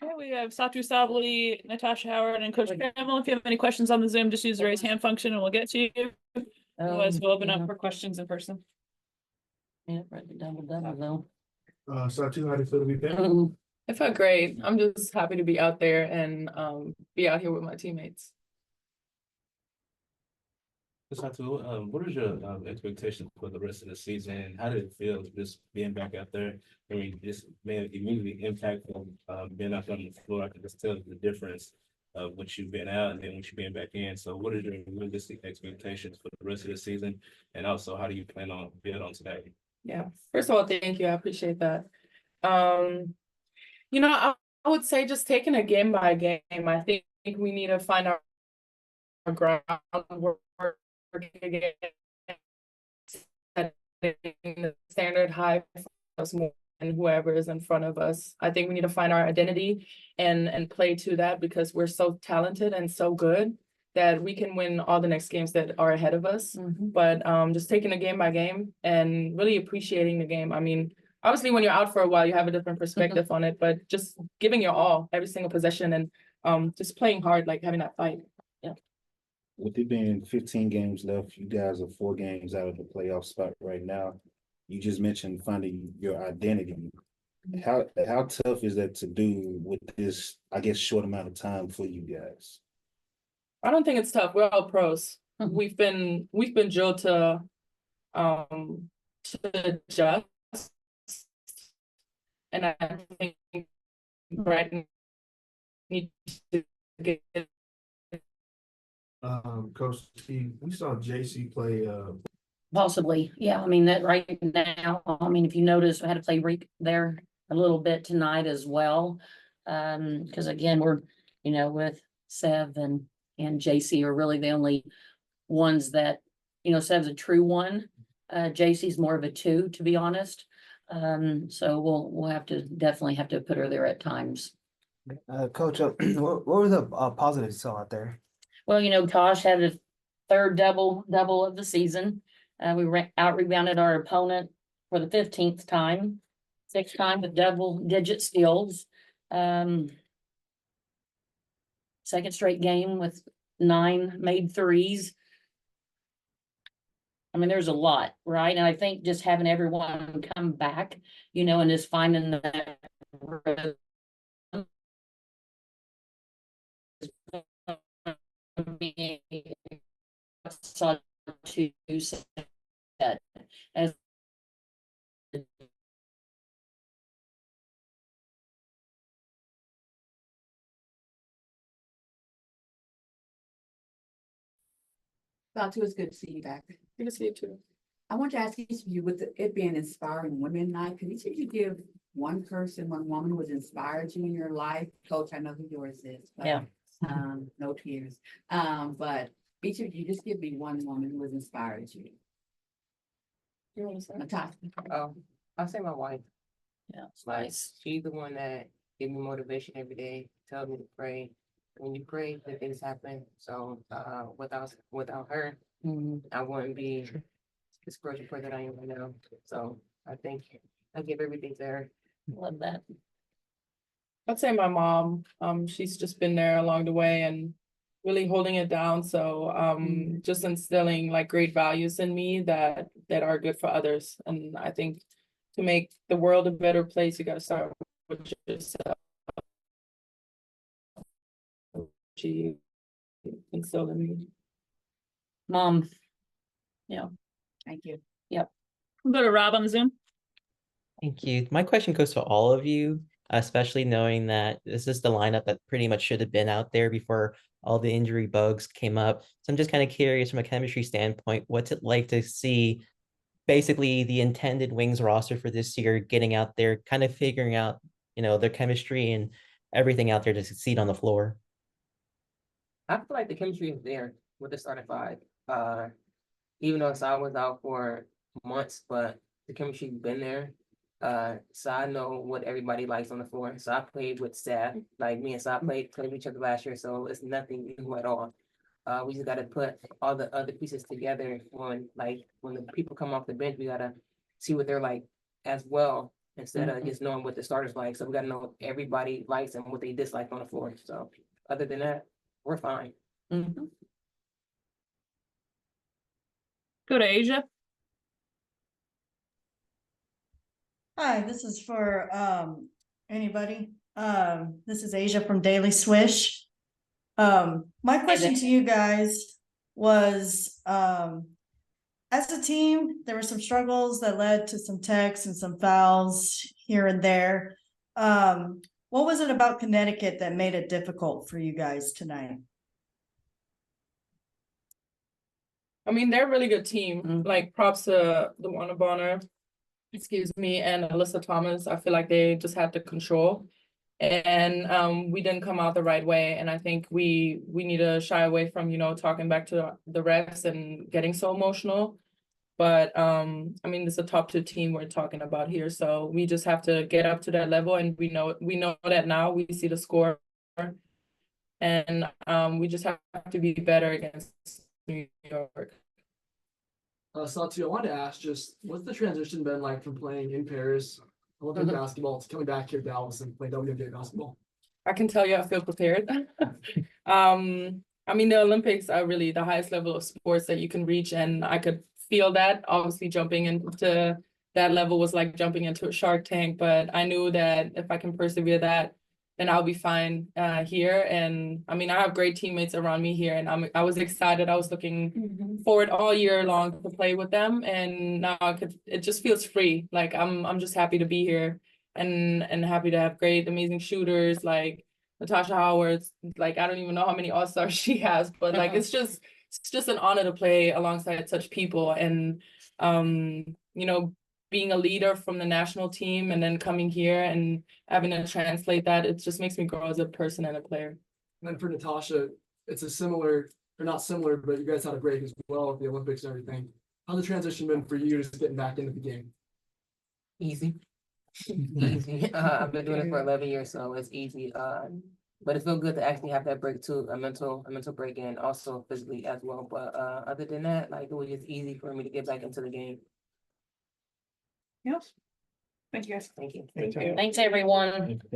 Okay, we have Satou, Sabally, Natasha Howard, and Coach Trammell. If you have any questions on the Zoom, just use the raise hand function and we'll get to you. Otherwise, we'll open up for questions in person. Yeah, right, the double though. Satou, how do you feel to be back? I felt great. I'm just happy to be out there and be out here with my teammates. Satou, what is your expectation for the rest of the season? How did it feel just being back out there? I mean, just being immediately impactful, being out there on the floor. I can just tell the difference of when you've been out and then when you've been back in. So, what are your realistic expectations for the rest of the season? And also, how do you plan on building on today? Yeah, first of all, thank you. I appreciate that. I would say just taking it game by game. I think we need to find our groundwork. The standard high for us more than whoever is in front of us. I think we need to find our identity and play to that because we're so talented and so good that we can win all the next games that are ahead of us. But just taking it game by game and really appreciating the game. I mean, obviously when you're out for a while, you have a different perspective on it, but just giving your all every single possession and just playing hard, like having that fight. Yeah. With it being 15 games left, you guys are 4 games out of the playoff spot right now. You just mentioned finding your identity. How tough is that to do with this, I guess, short amount of time for you guys? I don't think it's tough. We're all pros. We've been drilled to adjust. And I think right need to get Coach T, we saw JC play Possibly, yeah. I mean, that right now, I mean, if you notice, I had to play Reek there a little bit tonight as well. Because again, we're, with Sev and JC are really the only ones that, Sev's a true one. JC's more of a 2, to be honest. So we'll definitely have to put her there at times. Coach, what were the positives you saw out there? Well, Tosh had a third double of the season. We out-rebounded our opponent for the 15th time, 6th time with double-digit steals. Second straight game with 9 made threes. I mean, there's a lot, right? And I think just having everyone come back, and just finding that to that as Satou, it's good to see you back. Good to see you too. I want to ask each of you, with it being Inspiring Women Night, could each of you give one woman who has inspired you in your life? Coach, I know who yours is. But, yeah. No tears. But each of you, just give me one woman who has inspired you. You want to say? Natasha. I'll say my wife. Yeah, it's Like, nice. she's the one that gives me motivation every day, tells me to pray. When you pray, good things happen. So without her, I wouldn't be the spiritual person that I am right now. So I think I give everything to her. Love that. I'd say my mom. She's just been there along the way and really holding it down. So just instilling like great values in me that are good for others. And I think to make the world a better place, you got to start with yourself. She instilled in me. Mom. Yeah. Thank you. Yep. We'll go to Rob on the Zoom. Thank you. My question goes to all of you, especially knowing that this is the lineup that pretty much should have been out there before all the injury bugs came up. So I'm just kind of curious from a chemistry standpoint, what's it like to see basically the intended Wings roster for this year getting out there, kind of figuring out, their chemistry and everything out there to succeed on the floor? I feel like the chemistry is there with the starting 5. Even though Sai was out for months, but the chemistry's been there. So I know what everybody likes on the floor. So I played with staff, like me and Sai played with each other last year, so it's nothing new at all. We just gotta put all the other pieces together when the people come off the bench, we gotta see what they're like as well. instead of just knowing what the starters like. So we gotta know what everybody likes and what they dislike on the floor. So other than that, we're fine. Mhm. Go to Asia. Hi, this is for anybody. This is Asia from Daily Swish. My question to you guys was as a team, there were some struggles that led to some techs and some fouls here and there. What was it about Connecticut that made it difficult for you guys tonight? I mean, they're a really good team. Like props to the Warner Bonner, excuse me, and Alyssa Thomas. I feel like they just had the control. And we didn't come out the right way. And I think we need to shy away from, talking back to the refs and getting so emotional. But I mean, it's a top 2 team we're talking about here. So we just have to get up to that level, and we know that now. We see the score. And we just have to be better against New York. Satou, I wanted to ask just what's the transition been like from playing in Paris, Olympic basketball, to coming back here to Dallas and playing WNBA basketball? I can tell you I feel prepared. I mean, the Olympics are really the highest level of sports that you can reach, and I could feel that. Obviously, jumping into that level was like jumping into a shark tank, but I knew that if I can persevere that, then I'll be fine here. And I mean, I have great teammates around me here, and I was excited. I was looking forward all year long to play with them, and now it just feels free. Like I'm just happy to be here, and happy to have great, amazing shooters like Natasha Howard. Like I don't even know how many All-Stars she has, but like it's just an honor to play alongside such people, and being a leader from the national team and then coming here and having to translate that, it just makes me grow as a person and a player. And then for Natasha, it's a similar, or not similar, but you guys had a break as well with the Olympics and everything. How's the transition been for you just getting back into the game? Easy. Easy. I've been doing it for 11 years, so it's easy. But it feels good to actually have that break too, a mental break, and also physically as well. But other than that, like it was just easy for me to get back into the game. Yes. Thank you guys. Thank you. Thank you. Thanks, everyone.